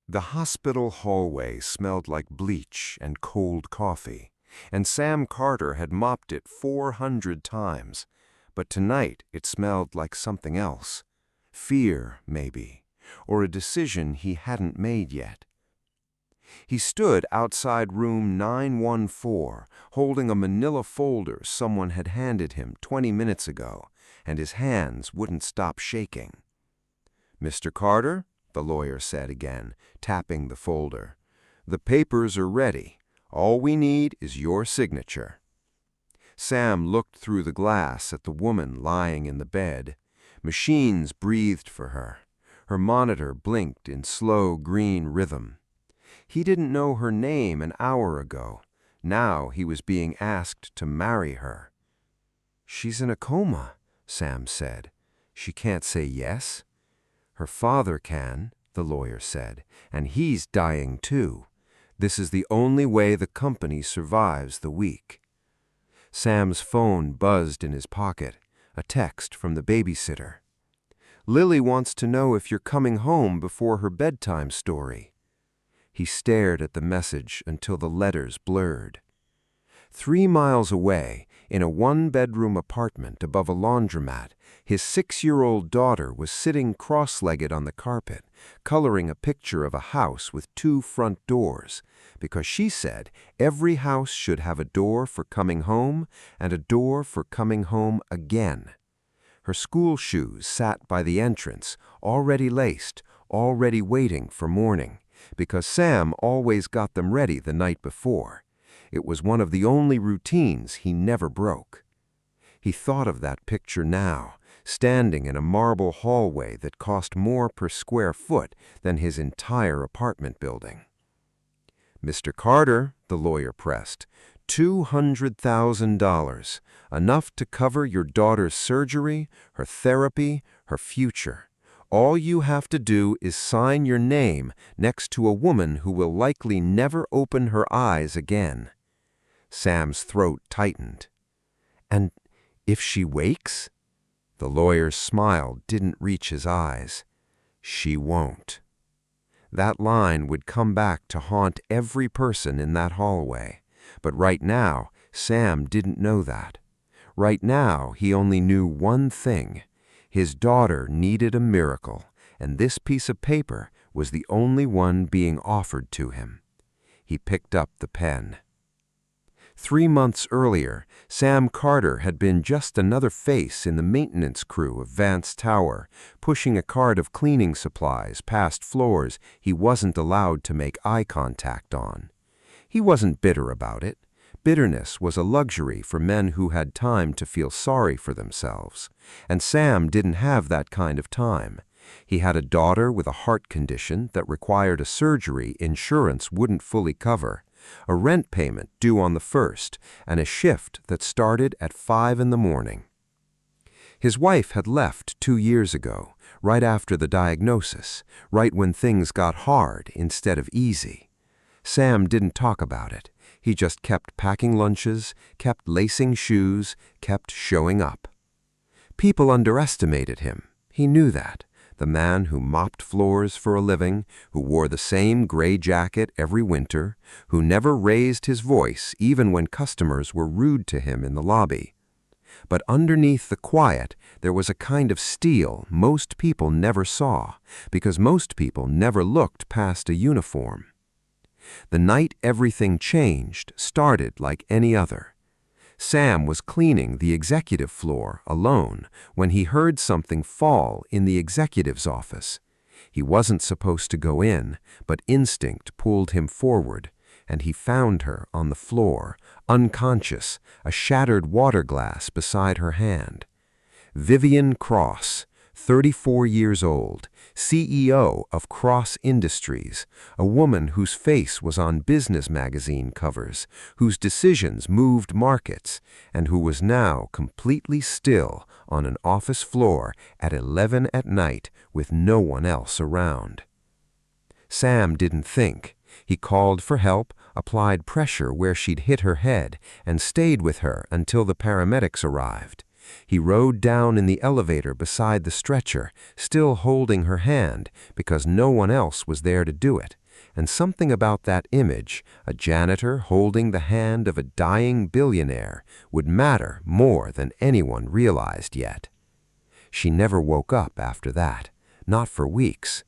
The hospital hallway smelled like bleach and cold coffee, and Sam Carter had mopped it 400 times. But tonight it smelled like something else. Fear, maybe, or a decision he hadn't made yet. He stood outside room 914, holding a manila folder someone had handed him 20 minutes ago, and his hands wouldn't stop shaking. "Mr. Carter," the lawyer said again, tapping the folder, "the papers are ready. All we need is your signature." Sam looked through the glass at the woman lying in the bed. Machines breathed for her. Her monitor blinked in slow green rhythm. He didn't know her name an hour ago. Now he was being asked to marry her. "She's in a coma," Sam said. "She can't say yes." "Her father can," the lawyer said, "and he's dying too. This is the only way the company survives the week." Sam's phone buzzed in his pocket, a text from the babysitter. "Lily wants to know if you're coming home before her bedtime story." He stared at the message until the letters blurred. 3 miles away, in a one-bedroom apartment above a laundromat, his 6-year-old daughter was sitting cross-legged on the carpet, coloring a picture of a house with 2 front doors, because she said every house should have a door for coming home and a door for coming home again. Her school shoes sat by the entrance, already laced, already waiting for morning, because Sam always got them ready the night before. It was one of the only routines he never broke. He thought of that picture now, standing in a marble hallway that cost more per square foot than his entire apartment building. "Mr. Carter," the lawyer pressed, $200,000, enough to cover your daughter's surgery, her therapy, her future. All you have to do is sign your name next to a woman who will likely never open her eyes again." Sam's throat tightened. "And if she wakes?" The lawyer's smile didn't reach his eyes. "She won't." That line would come back to haunt every person in that hallway. But right now, Sam didn't know that. Right now, he only knew one thing. His daughter needed a miracle, and this piece of paper was the only one being offered to him. He picked up the pen. 3 months earlier, Sam Carter had been just another face in the maintenance crew of Vance Tower, pushing a cart of cleaning supplies past floors he wasn't allowed to make eye contact on. He wasn't bitter about it. Bitterness was a luxury for men who had time to feel sorry for themselves, and Sam didn't have that kind of time. He had a daughter with a heart condition that required a surgery insurance wouldn't fully cover, a rent payment due on the 1st, and a shift that started at 5 in the morning. His wife had left 2 years ago, right after the diagnosis, right when things got hard instead of easy. Sam didn't talk about it. He just kept packing lunches, kept lacing shoes, kept showing up. People underestimated him. He knew that. The man who mopped floors for a living, who wore the same gray jacket every winter, who never raised his voice even when customers were rude to him in the lobby. But underneath the quiet, there was a kind of steel most people never saw, because most people never looked past a uniform. The night everything changed started like any other. Sam was cleaning the executive floor alone when he heard something fall in the executive's office. He wasn't supposed to go in, but instinct pulled him forward, and he found her on the floor, unconscious, a shattered water glass beside her hand. Vivian Cross, 34 years old, CEO of Cross Industries, a woman whose face was on business magazine covers, whose decisions moved markets, and who was now completely still on an office floor at 11 at night with no one else around. Sam didn't think. He called for help, applied pressure where she'd hit her head, and stayed with her until the paramedics arrived. He rode down in the elevator beside the stretcher, still holding her hand because no one else was there to do it. And something about that image, a janitor holding the hand of a dying billionaire, would matter more than anyone realized yet. She never woke up after that, not for weeks.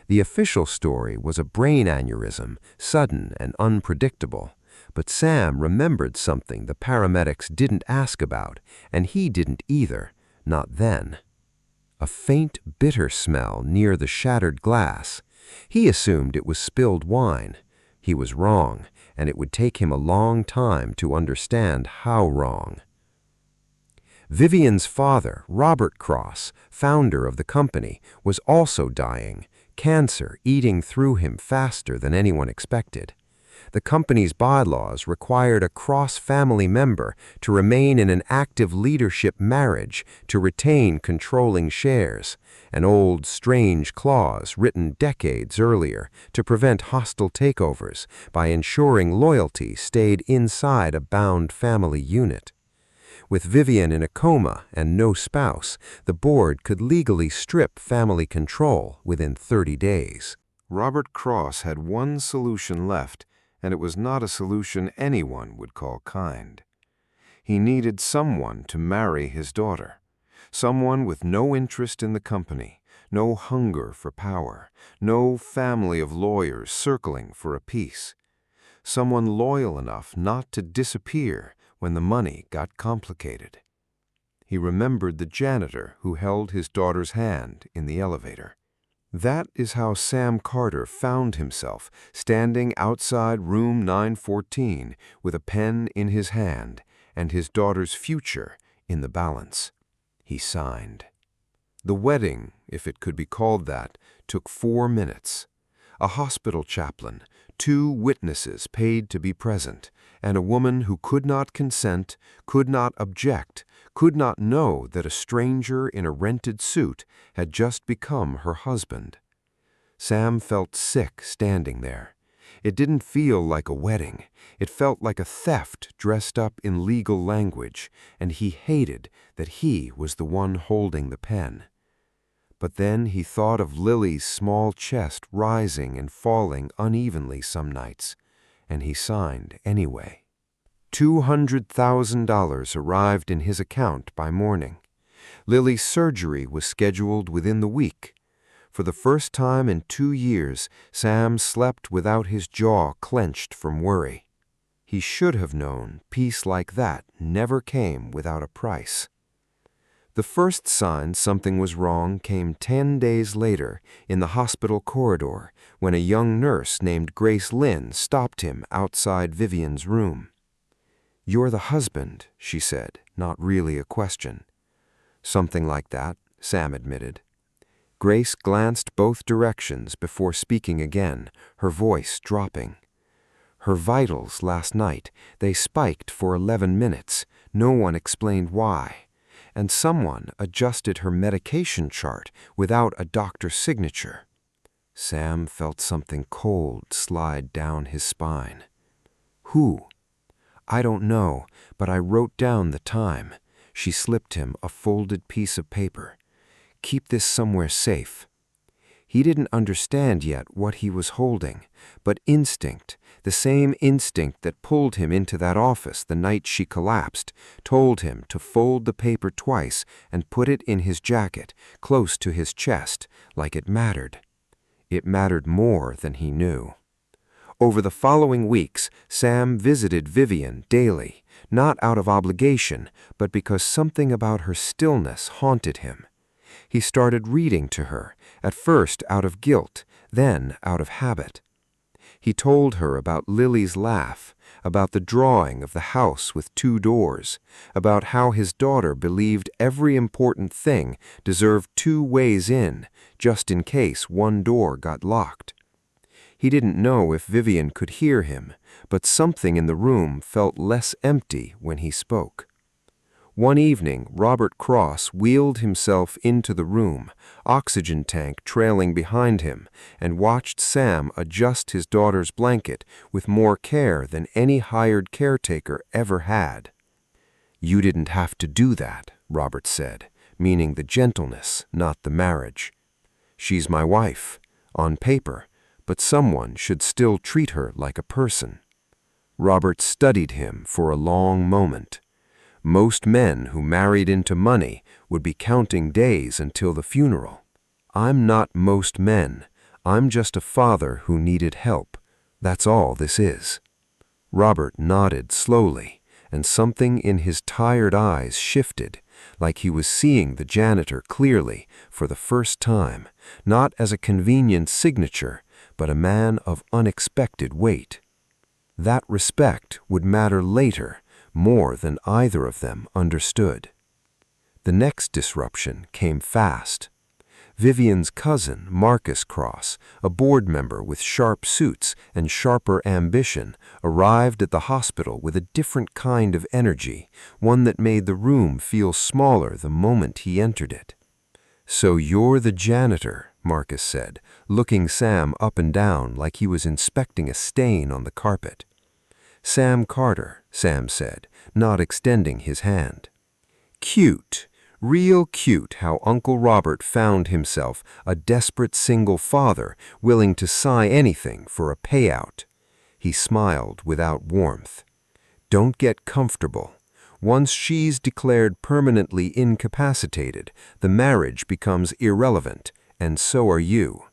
The official story was a brain aneurysm, sudden and unpredictable. But Sam remembered something the paramedics didn't ask about, and he didn't either, not then. A faint, bitter smell near the shattered glass. He assumed it was spilled wine. He was wrong, and it would take him a long time to understand how wrong. Vivian's father, Robert Cross, founder of the company, was also dying, cancer eating through him faster than anyone expected. The company's bylaws required a cross-family member to remain in an active leadership marriage to retain controlling shares, an old, strange clause written decades earlier to prevent hostile takeovers by ensuring loyalty stayed inside a bound family unit. With Vivian in a coma and no spouse, the board could legally strip family control within 30 days. Robert Cross had one solution left, and it was not a solution anyone would call kind. He needed someone to marry his daughter, someone with no interest in the company, no hunger for power, no family of lawyers circling for a peace, someone loyal enough not to disappear when the money got complicated. He remembered the janitor who held his daughter's hand in the elevator. That is how Sam Carter found himself standing outside room 914 with a pen in his hand and his daughter's future in the balance. He signed. The wedding, if it could be called that, took 4 minutes. A hospital chaplain, 2 witnesses paid to be present, and a woman who could not consent, could not object, could not know that a stranger in a rented suit had just become her husband. Sam felt sick standing there. It didn't feel like a wedding. It felt like a theft dressed up in legal language, and he hated that he was the one holding the pen. But then he thought of Lily's small chest rising and falling unevenly some nights, and he signed anyway. $200,000 arrived in his account by morning. Lily's surgery was scheduled within the week. For the first time in 2 years, Sam slept without his jaw clenched from worry. He should have known peace like that never came without a price. The first sign something was wrong came 10 days later in the hospital corridor when a young nurse named Grace Lynn stopped him outside Vivian's room. "You're the husband," she said, not really a question. "Something like that," Sam admitted. Grace glanced both directions before speaking again, her voice dropping. Her vitals last night, they spiked for 11 minutes. No one explained why. And someone adjusted her medication chart without a doctor's signature. Sam felt something cold slide down his spine. "Who?" "I don't know, but I wrote down the time." She slipped him a folded piece of paper. "Keep this somewhere safe." He didn't understand yet what he was holding, but instinct, the same instinct that pulled him into that office the night she collapsed, told him to fold the paper twice and put it in his jacket, close to his chest, like it mattered. It mattered more than he knew. Over the following weeks, Sam visited Vivian daily, not out of obligation, but because something about her stillness haunted him. He started reading to her, at first out of guilt, then out of habit. He told her about Lily's laugh, about the drawing of the house with 2 doors, about how his daughter believed every important thing deserved 2 ways in, just in case one door got locked. He didn't know if Vivian could hear him, but something in the room felt less empty when he spoke. One evening, Robert Cross wheeled himself into the room, oxygen tank trailing behind him, and watched Sam adjust his daughter's blanket with more care than any hired caretaker ever had. "You didn't have to do that," Robert said, meaning the gentleness, not the marriage. She's my wife, on paper, but someone should still treat her like a person. Robert studied him for a long moment. Most men who married into money would be counting days until the funeral. I'm not most men. I'm just a father who needed help. That's all this is. Robert nodded slowly, and something in his tired eyes shifted, like he was seeing the janitor clearly for the first time, not as a convenient signature, but a man of unexpected weight. That respect would matter later, more than either of them understood. The next disruption came fast. Vivian's cousin, Marcus Cross, a board member with sharp suits and sharper ambition, arrived at the hospital with a different kind of energy, one that made the room feel smaller the moment he entered it. "So you're the janitor," Marcus said, looking Sam up and down like he was inspecting a stain on the carpet. "Sam Carter," Sam said, not extending his hand. Cute. Real cute how Uncle Robert found himself a desperate single father willing to sigh anything for a payout. He smiled without warmth. "Don't get comfortable. Once she's declared permanently incapacitated, the marriage becomes irrelevant, and so are you."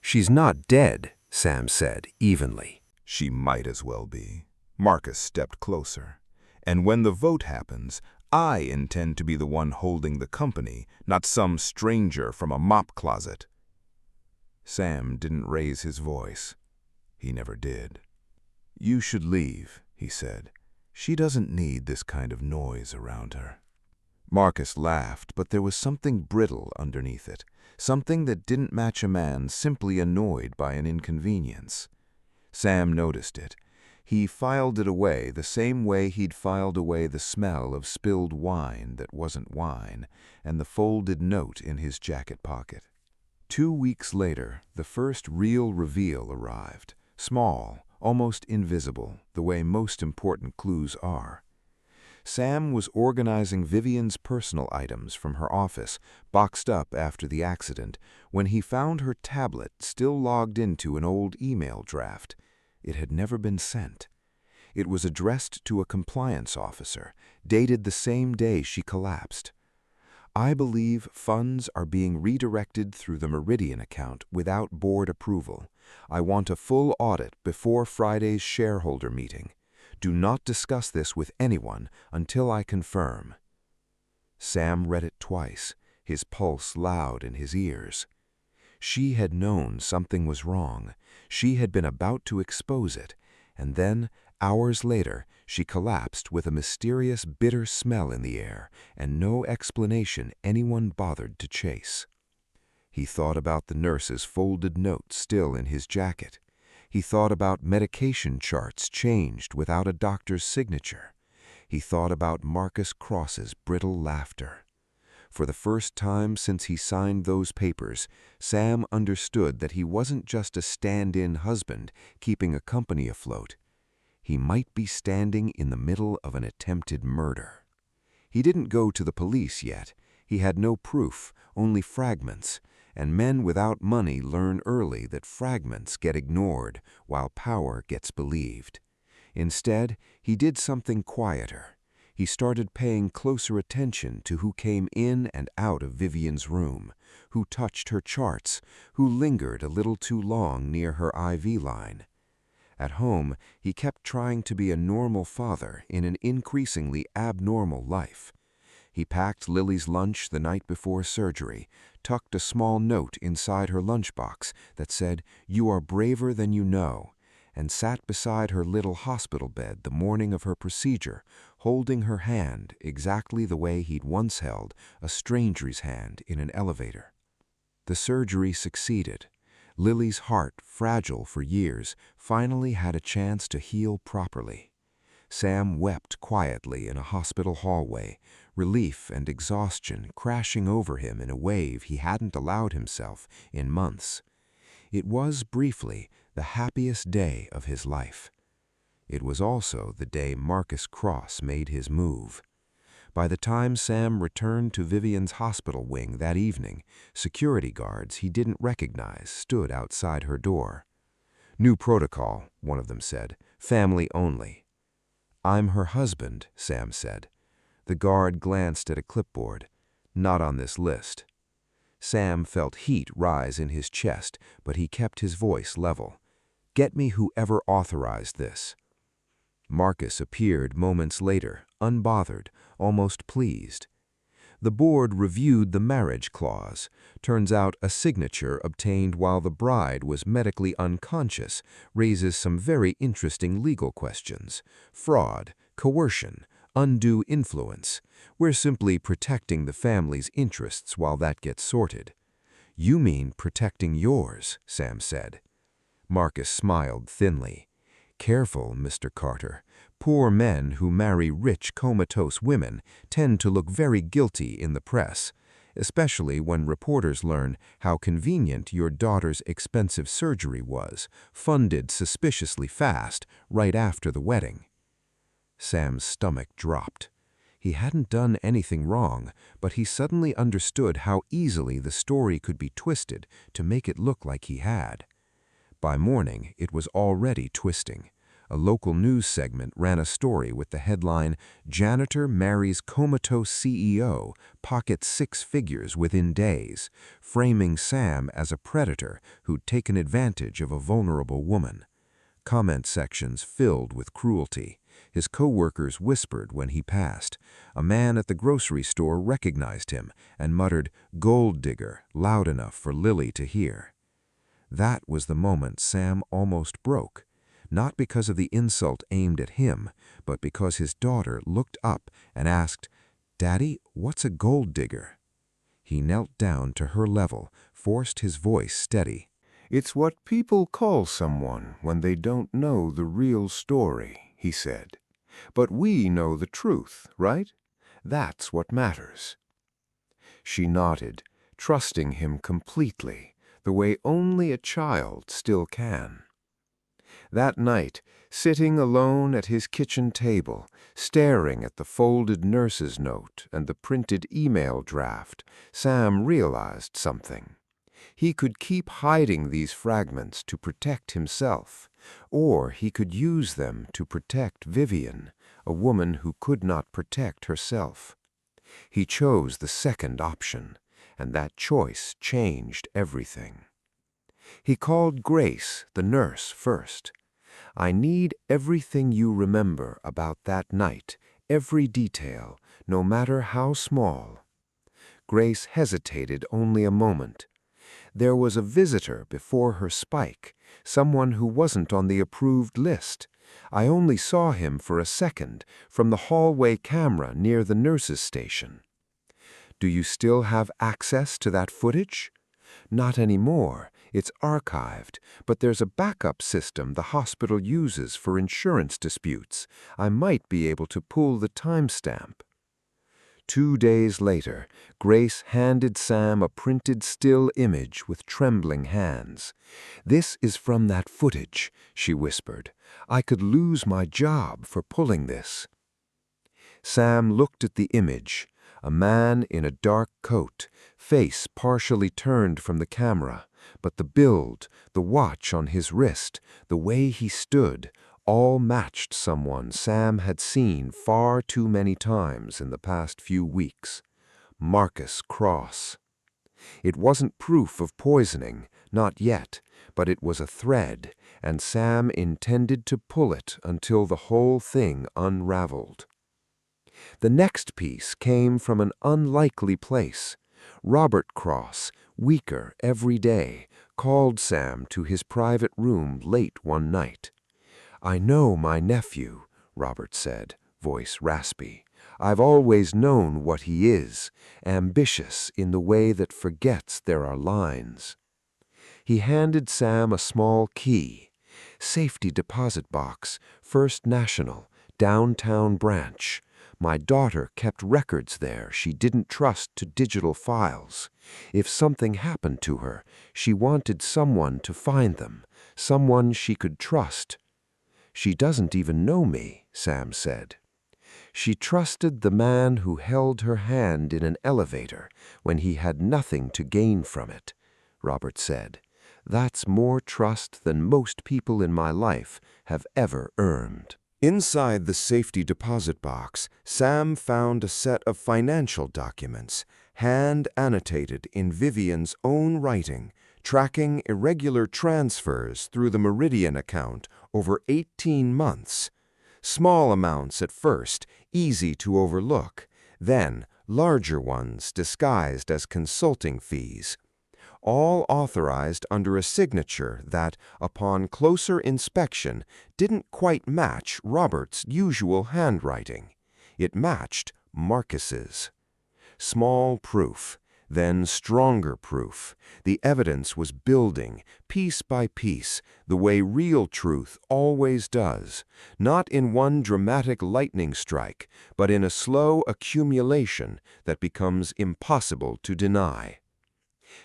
"She's not dead," Sam said evenly. "She might as well be." Marcus stepped closer. "And when the vote happens, I intend to be the one holding the company, not some stranger from a mop closet." Sam didn't raise his voice. He never did. "You should leave," he said. "She doesn't need this kind of noise around her." Marcus laughed, but there was something brittle underneath it, something that didn't match a man simply annoyed by an inconvenience. Sam noticed it. He filed it away the same way he'd filed away the smell of spilled wine that wasn't wine, and the folded note in his jacket pocket. 2 weeks later, the first real reveal arrived, small, almost invisible, the way most important clues are. Sam was organizing Vivian's personal items from her office, boxed up after the accident, when he found her tablet still logged into an old email draft. It had never been sent. It was addressed to a compliance officer, dated the same day she collapsed. "I believe funds are being redirected through the Meridian account without board approval. I want a full audit before Friday's shareholder meeting. Do not discuss this with anyone until I confirm." Sam read it twice, his pulse loud in his ears. She had known something was wrong. She had been about to expose it, and then, hours later, she collapsed with a mysterious bitter smell in the air and no explanation anyone bothered to chase. He thought about the nurse's folded note still in his jacket. He thought about medication charts changed without a doctor's signature. He thought about Marcus Cross's brittle laughter. For the first time since he signed those papers, Sam understood that he wasn't just a stand-in husband keeping a company afloat. He might be standing in the middle of an attempted murder. He didn't go to the police yet. He had no proof, only fragments, and men without money learn early that fragments get ignored while power gets believed. Instead, he did something quieter. He started paying closer attention to who came in and out of Vivian's room, who touched her charts, who lingered a little too long near her IV line. At home, he kept trying to be a normal father in an increasingly abnormal life. He packed Lily's lunch the night before surgery, tucked a small note inside her lunchbox that said, "You are braver than you know," and sat beside her little hospital bed the morning of her procedure, holding her hand exactly the way he'd once held a stranger's hand in an elevator. The surgery succeeded. Lily's heart, fragile for years, finally had a chance to heal properly. Sam wept quietly in a hospital hallway, relief and exhaustion crashing over him in a wave he hadn't allowed himself in months. It was, briefly, the happiest day of his life. It was also the day Marcus Cross made his move. By the time Sam returned to Vivian's hospital wing that evening, security guards he didn't recognize stood outside her door. "New protocol," one of them said. "Family only." "I'm her husband," Sam said. The guard glanced at a clipboard. "Not on this list." Sam felt heat rise in his chest, but he kept his voice level. "Get me whoever authorized this." Marcus appeared moments later, unbothered, almost pleased. The board reviewed the marriage clause. Turns out a signature obtained while the bride was medically unconscious raises some very interesting legal questions. Fraud, coercion, undue influence. We're simply protecting the family's interests while that gets sorted. "You mean protecting yours," Sam said. Marcus smiled thinly. "Careful, Mr. Carter. Poor men who marry rich, comatose women tend to look very guilty in the press, especially when reporters learn how convenient your daughter's expensive surgery was, funded suspiciously fast, right after the wedding." Sam's stomach dropped. He hadn't done anything wrong, but he suddenly understood how easily the story could be twisted to make it look like he had. By morning, it was already twisting. A local news segment ran a story with the headline, "Janitor Marries Comatose CEO, Pockets 6 Figures Within Days," framing Sam as a predator who'd taken advantage of a vulnerable woman. Comment sections filled with cruelty. His co-workers whispered when he passed. A man at the grocery store recognized him and muttered, "Gold digger," loud enough for Lily to hear. That was the moment Sam almost broke, not because of the insult aimed at him, but because his daughter looked up and asked, "Daddy, what's a gold digger?" He knelt down to her level, forced his voice steady. "It's what people call someone when they don't know the real story," he said. "But we know the truth, right? That's what matters." She nodded, trusting him completely, the way only a child still can. That night, sitting alone at his kitchen table, staring at the folded nurse's note and the printed email draft, Sam realized something. He could keep hiding these fragments to protect himself, or he could use them to protect Vivian, a woman who could not protect herself. He chose the second option, and that choice changed everything. He called Grace, the nurse, first. "I need everything you remember about that night, every detail, no matter how small." Grace hesitated only a moment. "There was a visitor before her spike, someone who wasn't on the approved list. I only saw him for a second from the hallway camera near the nurse's station." "Do you still have access to that footage?" "Not anymore. It's archived, but there's a backup system the hospital uses for insurance disputes. I might be able to pull the timestamp." 2 days later, Grace handed Sam a printed still image with trembling hands. "This is from that footage," she whispered. "I could lose my job for pulling this." Sam looked at the image. A man in a dark coat, face partially turned from the camera, but the build, the watch on his wrist, the way he stood, all matched someone Sam had seen far too many times in the past few weeks. Marcus Cross. It wasn't proof of poisoning, not yet, but it was a thread, and Sam intended to pull it until the whole thing unraveled. The next piece came from an unlikely place. Robert Cross, weaker every day, called Sam to his private room late one night. "I know my nephew," Robert said, voice raspy. "I've always known what he is, ambitious in the way that forgets there are lines." He handed Sam a small key. "Safety deposit box, First National, downtown branch. My daughter kept records there she didn't trust to digital files. If something happened to her, she wanted someone to find them, someone she could trust." "She doesn't even know me," Sam said. She trusted the man who held her hand in an elevator when he had nothing to gain from it, Robert said. That's more trust than most people in my life have ever earned. Inside the safety deposit box, Sam found a set of financial documents, hand-annotated in Vivian's own writing, tracking irregular transfers through the Meridian account over 18 months. Small amounts at first, easy to overlook, then larger ones disguised as consulting fees. All authorized under a signature that, upon closer inspection, didn't quite match Robert's usual handwriting. It matched Marcus's. Small proof, then stronger proof. The evidence was building, piece by piece, the way real truth always does, not in one dramatic lightning strike, but in a slow accumulation that becomes impossible to deny.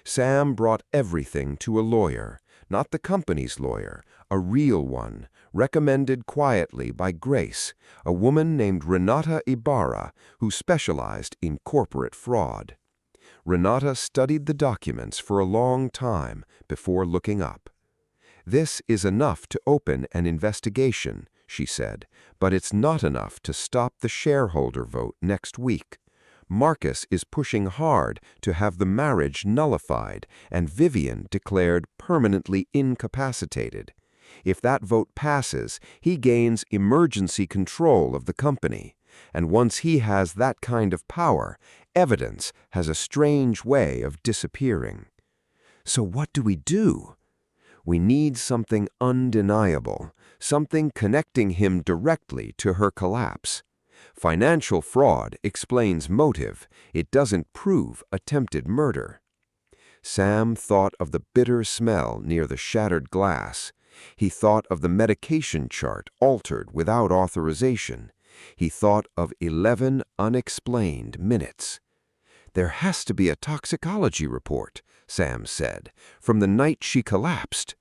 Sam brought everything to a lawyer, not the company's lawyer, a real one, recommended quietly by Grace, a woman named Renata Ibarra, who specialized in corporate fraud. Renata studied the documents for a long time before looking up. "This is enough to open an investigation," she said, "but it's not enough to stop the shareholder vote next week. Marcus is pushing hard to have the marriage nullified and Vivian declared permanently incapacitated. If that vote passes, he gains emergency control of the company. And once he has that kind of power, evidence has a strange way of disappearing. So what do we do? We need something undeniable, something connecting him directly to her collapse. Financial fraud explains motive. It doesn't prove attempted murder." Sam thought of the bitter smell near the shattered glass. He thought of the medication chart altered without authorization. He thought of 11 unexplained minutes. "There has to be a toxicology report," Sam said, "from the night she collapsed."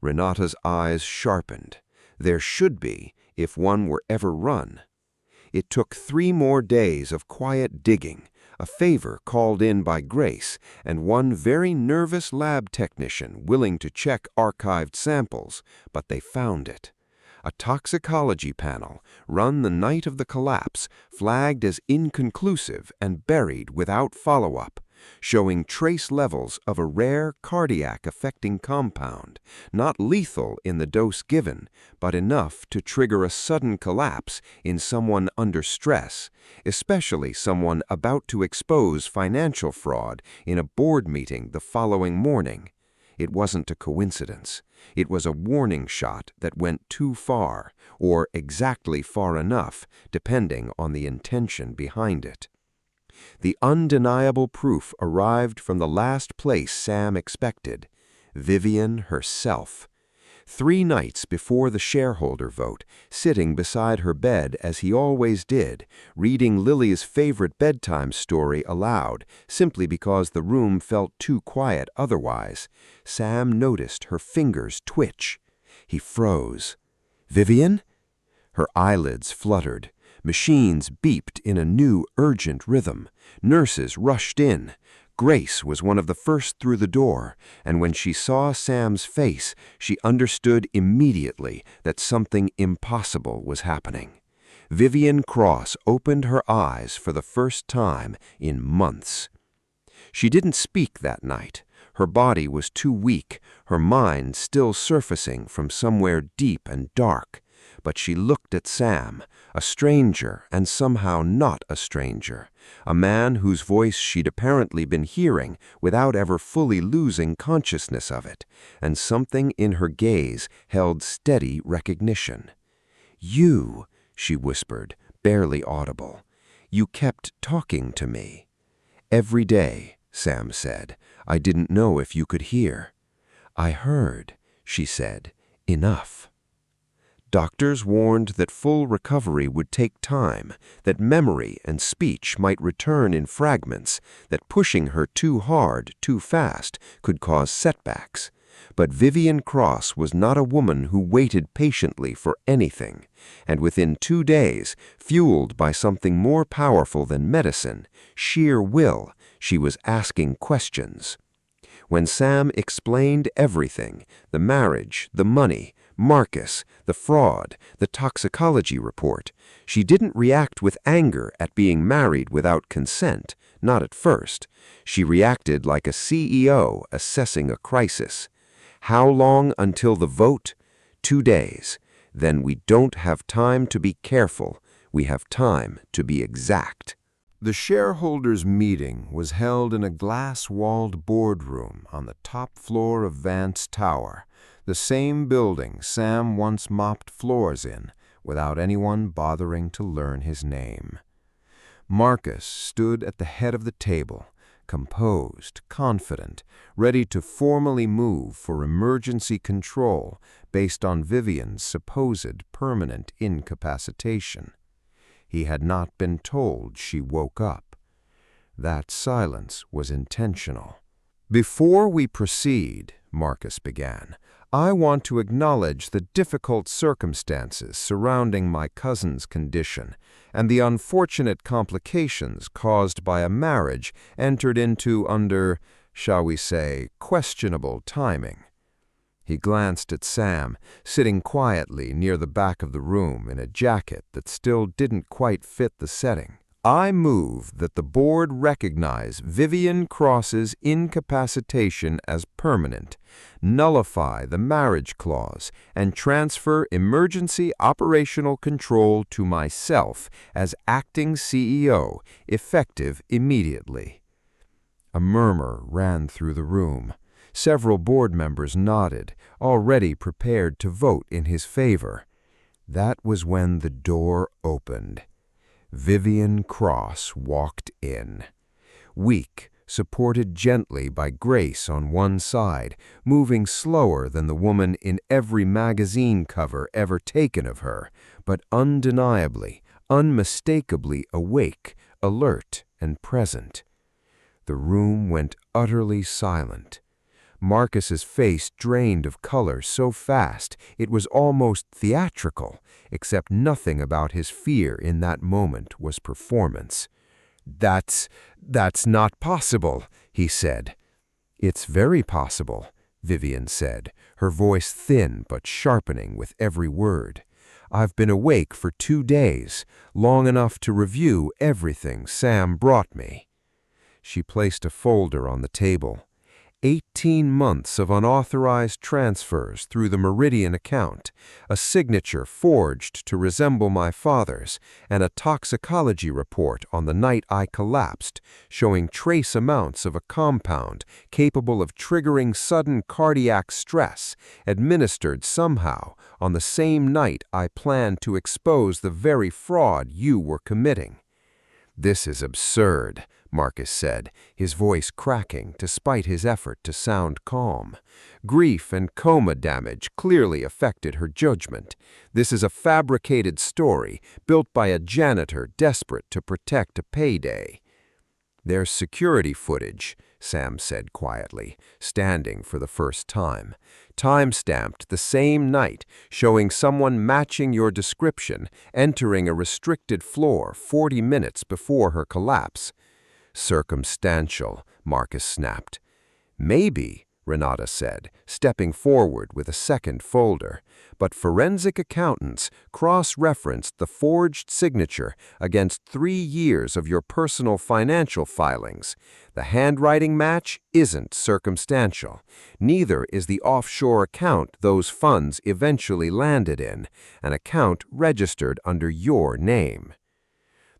Renata's eyes sharpened. There should be, if one were ever run. It took 3 more days of quiet digging, a favor called in by Grace, and one very nervous lab technician willing to check archived samples, but they found it. A toxicology panel, run the night of the collapse, flagged as inconclusive and buried without follow-up, showing trace levels of a rare cardiac-affecting compound, not lethal in the dose given, but enough to trigger a sudden collapse in someone under stress, especially someone about to expose financial fraud in a board meeting the following morning. It wasn't a coincidence. It was a warning shot that went too far, or exactly far enough, depending on the intention behind it. The undeniable proof arrived from the last place Sam expected, Vivian herself. 3 nights before the shareholder vote, sitting beside her bed as he always did, reading Lily's favorite bedtime story aloud, simply because the room felt too quiet otherwise, Sam noticed her fingers twitch. He froze. "Vivian?" Her eyelids fluttered. Machines beeped in a new, urgent rhythm. Nurses rushed in. Grace was one of the first through the door, and when she saw Sam's face, she understood immediately that something impossible was happening. Vivian Cross opened her eyes for the first time in months. She didn't speak that night. Her body was too weak, her mind still surfacing from somewhere deep and dark. But she looked at Sam, a stranger and somehow not a stranger, a man whose voice she'd apparently been hearing without ever fully losing consciousness of it, and something in her gaze held steady recognition. "You," she whispered, barely audible, "you kept talking to me." "Every day," Sam said. "I didn't know if you could hear." "I heard," she said. "Enough." Doctors warned that full recovery would take time, that memory and speech might return in fragments, that pushing her too hard, too fast, could cause setbacks. But Vivian Cross was not a woman who waited patiently for anything, and within 2 days, fueled by something more powerful than medicine, sheer will, she was asking questions. When Sam explained everything, the marriage, the money, Marcus, the fraud, the toxicology report, she didn't react with anger at being married without consent, not at first. She reacted like a CEO assessing a crisis. How long until the vote? 2 days. Then we don't have time to be careful. We have time to be exact. The shareholders' meeting was held in a glass-walled boardroom on the top floor of Vance Tower, the same building Sam once mopped floors in without anyone bothering to learn his name. Marcus stood at the head of the table, composed, confident, ready to formally move for emergency control based on Vivian's supposed permanent incapacitation. He had not been told she woke up. That silence was intentional. "Before we proceed," Marcus began, "I want to acknowledge the difficult circumstances surrounding my cousin's condition and the unfortunate complications caused by a marriage entered into under, shall we say, questionable timing." He glanced at Sam, sitting quietly near the back of the room in a jacket that still didn't quite fit the setting. "I move that the board recognize Vivian Cross's incapacitation as permanent, nullify the marriage clause, and transfer emergency operational control to myself as acting CEO, effective immediately." A murmur ran through the room. Several board members nodded, already prepared to vote in his favor. That was when the door opened. Vivian Cross walked in. Weak, supported gently by Grace on one side, moving slower than the woman in every magazine cover ever taken of her, but undeniably, unmistakably awake, alert, and present. The room went utterly silent. Marcus's face drained of color so fast it was almost theatrical, except nothing about his fear in that moment was performance. That's not possible," he said. "It's very possible," Vivian said, her voice thin but sharpening with every word. "I've been awake for 2 days, long enough to review everything Sam brought me." She placed a folder on the table. 18 months of unauthorized transfers through the Meridian account, a signature forged to resemble my father's, and a toxicology report on the night I collapsed, showing trace amounts of a compound capable of triggering sudden cardiac stress, administered somehow on the same night I planned to expose the very fraud you were committing. "This is absurd," Marcus said, his voice cracking despite his effort to sound calm. Grief and coma damage clearly affected her judgment. "This is a fabricated story built by a janitor desperate to protect a payday." "There's security footage," Sam said quietly, standing for the first time. "Time-stamped the same night, showing someone matching your description, entering a restricted floor 40 minutes before her collapse." "Circumstantial," Marcus snapped. "Maybe," Renata said, stepping forward with a second folder. "But forensic accountants cross-referenced the forged signature against 3 years of your personal financial filings. The handwriting match isn't circumstantial. Neither is the offshore account those funds eventually landed in, an account registered under your name."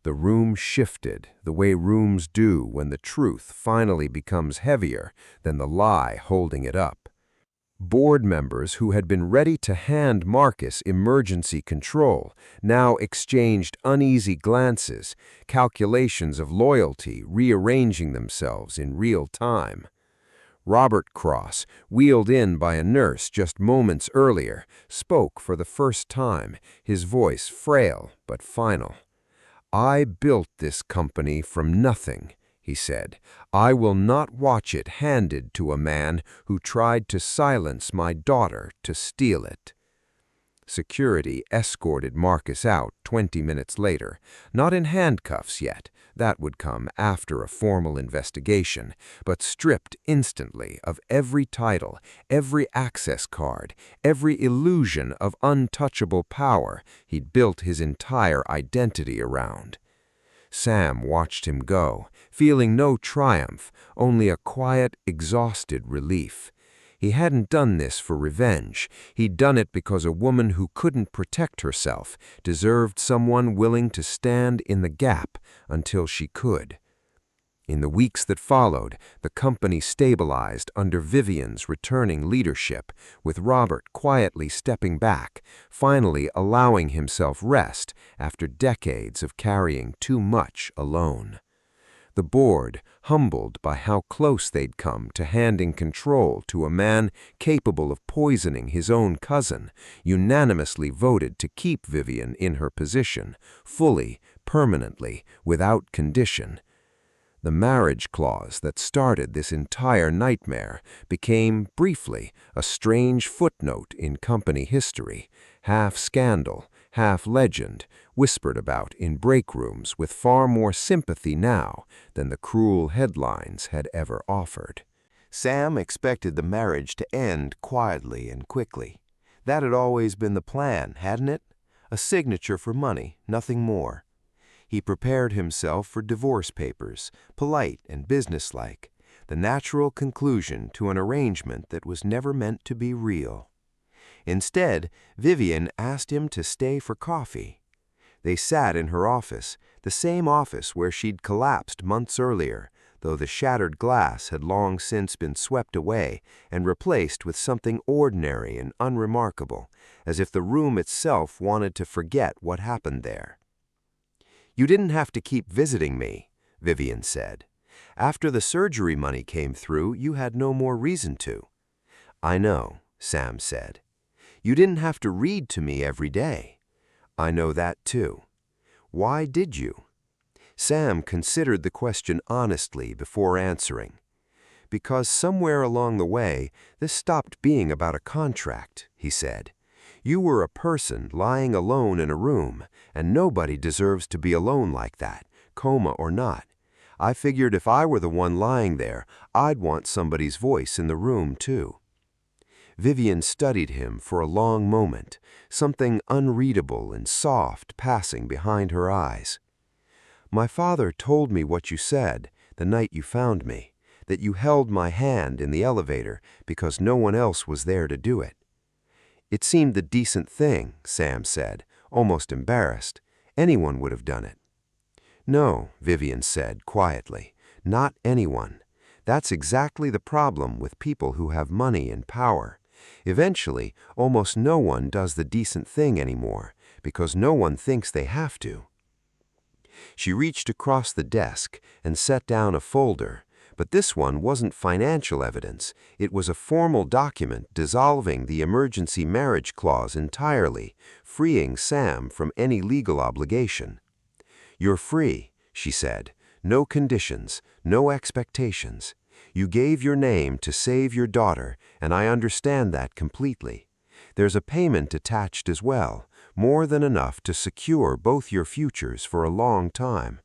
The room shifted, the way rooms do when the truth finally becomes heavier than the lie holding it up. Board members who had been ready to hand Marcus emergency control now exchanged uneasy glances, calculations of loyalty rearranging themselves in real time. Robert Cross, wheeled in by a nurse just moments earlier, spoke for the first time, his voice frail but final. "I built this company from nothing," he said. "I will not watch it handed to a man who tried to silence my daughter to steal it." Security escorted Marcus out 20 minutes later, not in handcuffs yet, that would come after a formal investigation, but stripped instantly of every title, every access card, every illusion of untouchable power he'd built his entire identity around. Sam watched him go, feeling no triumph, only a quiet, exhausted relief. He hadn't done this for revenge. He'd done it because a woman who couldn't protect herself deserved someone willing to stand in the gap until she could. In the weeks that followed, the company stabilized under Vivian's returning leadership, with Robert quietly stepping back, finally allowing himself rest after decades of carrying too much alone. The board, humbled by how close they'd come to handing control to a man capable of poisoning his own cousin, unanimously voted to keep Vivian in her position, fully, permanently, without condition. The marriage clause that started this entire nightmare became, briefly, a strange footnote in company history, half scandal, half legend, whispered about in break rooms with far more sympathy now than the cruel headlines had ever offered. Sam expected the marriage to end quietly and quickly. That had always been the plan, hadn't it? A signature for money, nothing more. He prepared himself for divorce papers, polite and businesslike, the natural conclusion to an arrangement that was never meant to be real. Instead, Vivian asked him to stay for coffee. They sat in her office, the same office where she'd collapsed months earlier, though the shattered glass had long since been swept away and replaced with something ordinary and unremarkable, as if the room itself wanted to forget what happened there. "You didn't have to keep visiting me," Vivian said. "After the surgery money came through, you had no more reason to." "I know," Sam said. "You didn't have to read to me every day." "I know that too." "Why did you?" Sam considered the question honestly before answering. "Because somewhere along the way, this stopped being about a contract," he said. "You were a person lying alone in a room, and nobody deserves to be alone like that, coma or not. I figured if I were the one lying there, I'd want somebody's voice in the room too." Vivian studied him for a long moment, something unreadable and soft passing behind her eyes. "My father told me what you said the night you found me, that you held my hand in the elevator because no one else was there to do it." "It seemed the decent thing," Sam said, almost embarrassed. "Anyone would have done it." "No," Vivian said quietly, "not anyone. That's exactly the problem with people who have money and power. Eventually, almost no one does the decent thing anymore, because no one thinks they have to." She reached across the desk and set down a folder, but this one wasn't financial evidence. It was a formal document dissolving the emergency marriage clause entirely, freeing Sam from any legal obligation. "You're free," she said. "No conditions, no expectations. You gave your name to save your daughter, and I understand that completely. There's a payment attached as well, more than enough to secure both your futures for a long time."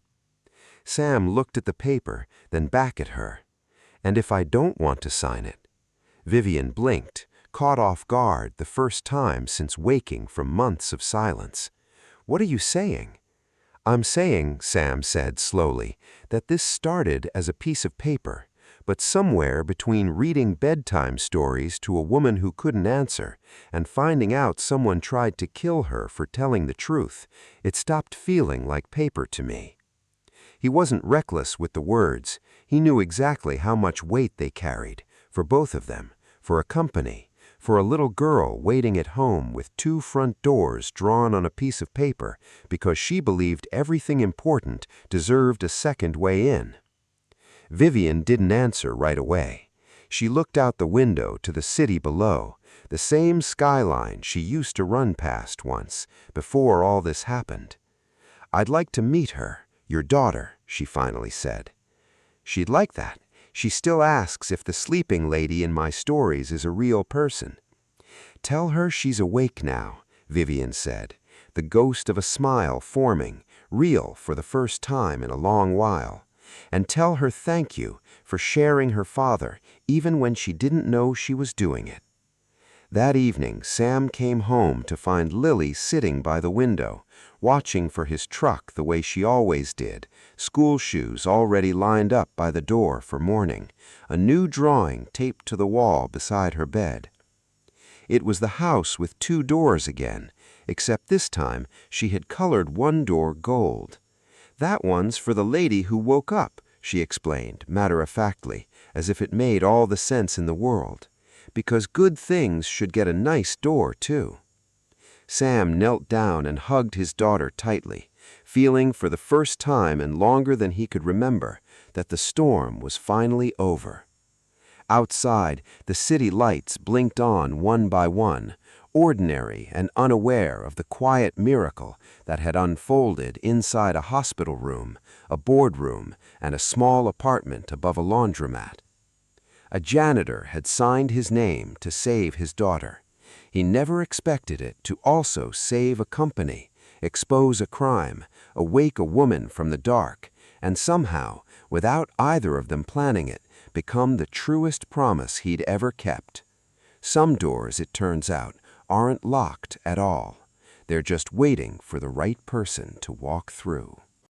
Sam looked at the paper, then back at her. "And if I don't want to sign it?" Vivian blinked, caught off guard the first time since waking from months of silence. "What are you saying?" "I'm saying," Sam said slowly, "that this started as a piece of paper, but somewhere between reading bedtime stories to a woman who couldn't answer and finding out someone tried to kill her for telling the truth, it stopped feeling like paper to me." He wasn't reckless with the words. He knew exactly how much weight they carried, for both of them, for a company, for a little girl waiting at home with 2 front doors drawn on a piece of paper because she believed everything important deserved a second way in. Vivian didn't answer right away. She looked out the window to the city below, the same skyline she used to run past once, before all this happened. "I'd like to meet her, your daughter," she finally said. She'd like that. She still asks if the sleeping lady in my stories is a real person. Tell her she's awake now, Vivian said, the ghost of a smile forming, real for the first time in a long while. And tell her thank you for sharing her father, even when she didn't know she was doing it. That evening, Sam came home to find Lily sitting by the window, watching for his truck the way she always did, school shoes already lined up by the door for morning, a new drawing taped to the wall beside her bed. It was the house with 2 doors again, except this time she had colored one door gold. "That one's for the lady who woke up," she explained, matter-of-factly, as if it made all the sense in the world. "Because good things should get a nice door, too." Sam knelt down and hugged his daughter tightly, feeling for the first time and longer than he could remember that the storm was finally over. Outside, the city lights blinked on one by one, ordinary and unaware of the quiet miracle that had unfolded inside a hospital room, a boardroom, and a small apartment above a laundromat. A janitor had signed his name to save his daughter. He never expected it to also save a company, expose a crime, awake a woman from the dark, and somehow, without either of them planning it, become the truest promise he'd ever kept. Some doors, it turns out, aren't locked at all. They're just waiting for the right person to walk through.